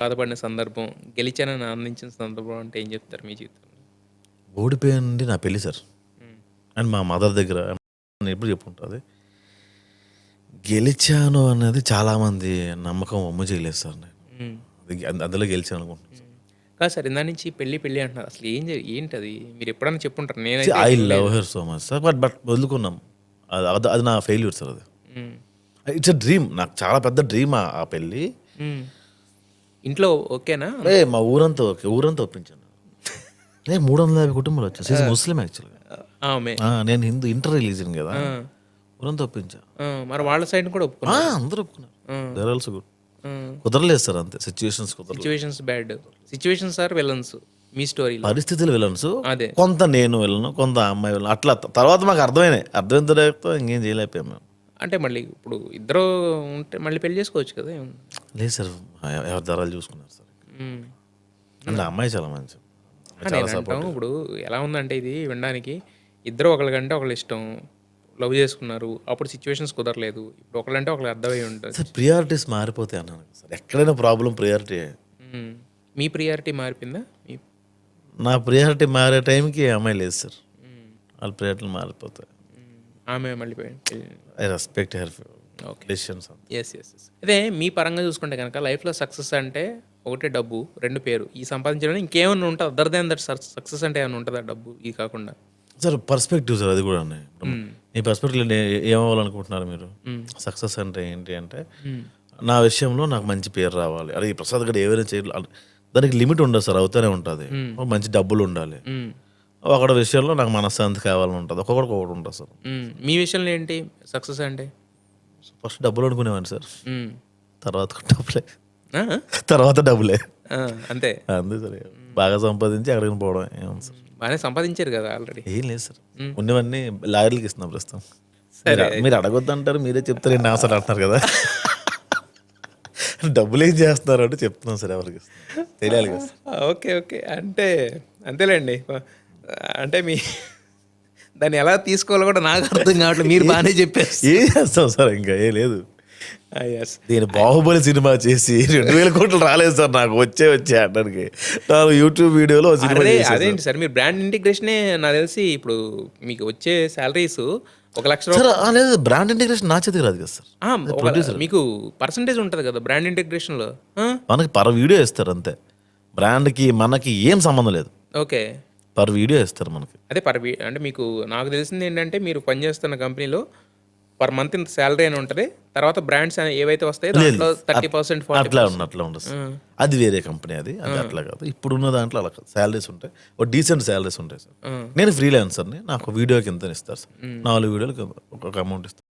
బాధపడిన సందర్భం, గెలిచానని ఆనందించిన సందర్భం అంటే ఏం చెప్తారు మీ జీవితంలో? ఓడిపోయింది నా పెళ్ళి సార్. అండ్ మా మదర్ దగ్గర నేను ఎప్పుడు చెప్పుకుంటుంది, గెలిచాను అనేది చాలామంది నమ్మకం ఒమ్ము చేయలేదు సార్. నేను హ్మ్. అందులో గెలిచాను అనుకుంటున్నాను సార్. కాదు సార్, ఇందా నుంచి పెళ్లి పెళ్లి అంటున్నారు. అసలు ఏంటి అది? మీరు ఎప్పుడైనా చెప్పుంటారు. నేనైతే ఐ వినలేదు. Love her so much sir. But వదులుకున్నాం. అది నా ఫెయిల్యూర్ సార్. అది హ్మ్. ఇట్స్ ఎ డ్రీమ్, నాకు చాలా పెద్ద డ్రీమ్ ఆ పెళ్ళి. హ్మ్. ఇంట్లో ఓకేనా? మా ఊరంతా ఓకే, ఊరంతా ఒప్పించాను. 350 కుటుంబాలు వచ్చాయి. ముస్లిం యాక్చువల్గా. ఆమె నేను హిందూ, ఇంటర్ రిలీజియన్ కదా, ఊరంతా ఒప్పించా. మరి వాళ్ళ సైడ్ కూడా ఒప్పుకున్నారు. అందరూ ఒప్పుకున్నారు. There also good. కుదరలేదు సార్, అంతే సిచ్యువేషన్స్ కుదరలేదు. Situations bad. Situations are villains మీ స్టోరీలో. పరిస్థితులు విలన్స్. అదే కొంత నేను వెళ్ళను, కొంత అమ్మాయి వెళ్ళను, అట్లా తర్వాత మాకు అర్థమైన తర్వాత ఇంకేం చేయలేకపోయాం మేము. అంటే మళ్ళీ ఇప్పుడు ఇద్దరు ఉంటే మళ్ళీ పెళ్లి చేసుకోవచ్చు కదా. లేదు సార్, ఎవరి ధరలు చూసుకున్నారు సార్. హ్మ్. అంటే అమ్మాయి చాలా మంచి, నేను అంటాం ఇప్పుడు ఎలా ఉందంటే ఇది వినడానికి, ఇద్దరు ఒకరికంటే ఒకళ్ళు ఇష్టం, లవ్ చేసుకున్నారు, అప్పుడు సిచ్యువేషన్స్ కుదరలేదు, ఇప్పుడు ఒకళ్ళంటే ఒకళ్ళు అర్థమై ఉంటుంది. సార్ ప్రియారిటీస్ మారిపోతాయి అన్నాను సార్. ఎక్కడైనా ప్రాబ్లం ప్రియారిటీ. మీ ప్రియారిటీ మారిపోయిందా? నా ప్రియారిటీ మారే టైంకి అమ్మాయి లేదు సార్. వాళ్ళ ప్రియారిటీలు మారిపోతాయి. ఆమె మళ్ళీ I respect her okay. Decisions. Yes. అదే మీ పరంగా చూసుకుంటే కనుక లైఫ్లో సక్సెస్ అంటే ఒకటే డబ్బు, రెండు పేరు, ఈ సంపాదించడం ఇంకేమన్నా ఉంటుంది అదర్ దాన్ దట్? సక్సెస్ అంటే ఏమైనా ఉంటుందా డబ్బు ఈ కాకుండా? సార్ పర్స్పెక్టివ్ సార్, అది కూడా మీ పర్స్పెక్టివ్ ఏమవ్వాలనుకుంటున్నారు మీరు? సక్సెస్ అంటే ఏంటి అంటే, నా విషయంలో నాకు మంచి పేరు రావాలి. అరే ఈ ప్రసాద్ గడు ఏవైనా చేయాలి, దానికి లిమిట్ ఉండదు సార్, అవుతూనే ఉంటుంది. మంచి డబ్బులు ఉండాలి. ఒకటి విషయంలో నాకు మనశ్శాంతి కావాలని ఉంటుంది. ఒక్కొక్కడికి ఒకటి ఉంటుంది సార్. మీ విషయంలో ఏంటి సక్సెస్ అంటే? ఫస్ట్ డబ్బులు అనుకునేవాడిని సార్, తర్వాత డబ్బులే అంతే అంతే సార్. బాగా సంపాదించి అక్కడికి పోవడం ఏమన్నా సార్. బాగానే సంపాదించారు కదా ఆల్రెడీ. ఏం లేదు సార్, ఉన్నవన్నీ లాయర్లకి ఇస్తున్నాం ప్రస్తుతం. మీరు అడగొద్దు అంటారు, మీరే చెప్తారు ఎన్ని ఆశలు అంటున్నారు కదా. డబ్బులు ఏం చేస్తున్నారు అంటే చెప్తున్నాం సార్, ఎవరికి తెలియాలి కదా. ఓకే అంటే అంతేలేండి. అంటే మీ దాన్ని ఎలా తీసుకోవాలో కూడా నాకు అర్థం కావట్లేదు. మీరు బాగానే చెప్పారు. ఏం చేస్తాం సార్, ఇంకా ఏ లేదు. నేను బాహుబలి సినిమా చేసి 2000 కోట్లు రాలేదు సార్ నాకు, వచ్చే అనడానికి. నాకు యూట్యూబ్ వీడియోలో అదేంటి సార్, మీరు బ్రాండ్ ఇంటిగ్రేషనే నాకు తెలిసి ఇప్పుడు మీకు వచ్చే శాలరీస్ 1,00,000 లేదు. బ్రాండ్ ఇంటిగ్రేషన్ నా చేతికి రాదు కదా సార్. మీకు పర్సంటేజ్ ఉంటుంది కదా బ్రాండ్ ఇంటిగ్రేషన్లో. మనకి పర్ వీడియో ఇస్తారు అంతే. బ్రాండ్కి మనకి ఏం సంబంధం లేదు. ఓకే, పర్ వీడియో ఇస్తారు మనకి. అదే అంటే మీకు నాకు తెలిసింది ఏంటంటే, మీరు పనిచేస్తున్న కంపెనీలో పర్ మంత్ ఇంత శాలరీ అని ఉంటుంది, తర్వాత బ్రాండ్స్ ఏవైతే వస్తాయో దాంట్లో 30% అట్లా ఉండదు సార్. అది వేరే కంపెనీ, అది అట్లా కాదు. ఇప్పుడున్న దాంట్లో అలా కాదు. శాలరీస్ ఉంటాయి, ఒక డీసెంట్ శాలరీస్ ఉంటాయి సార్. నేను ఫ్రీలాన్సర్ని, నాకు వీడియోకి ఎంత ఇస్తారు సార్, 4 వీడియోలకి ఒక అమౌంట్ ఇస్తారు.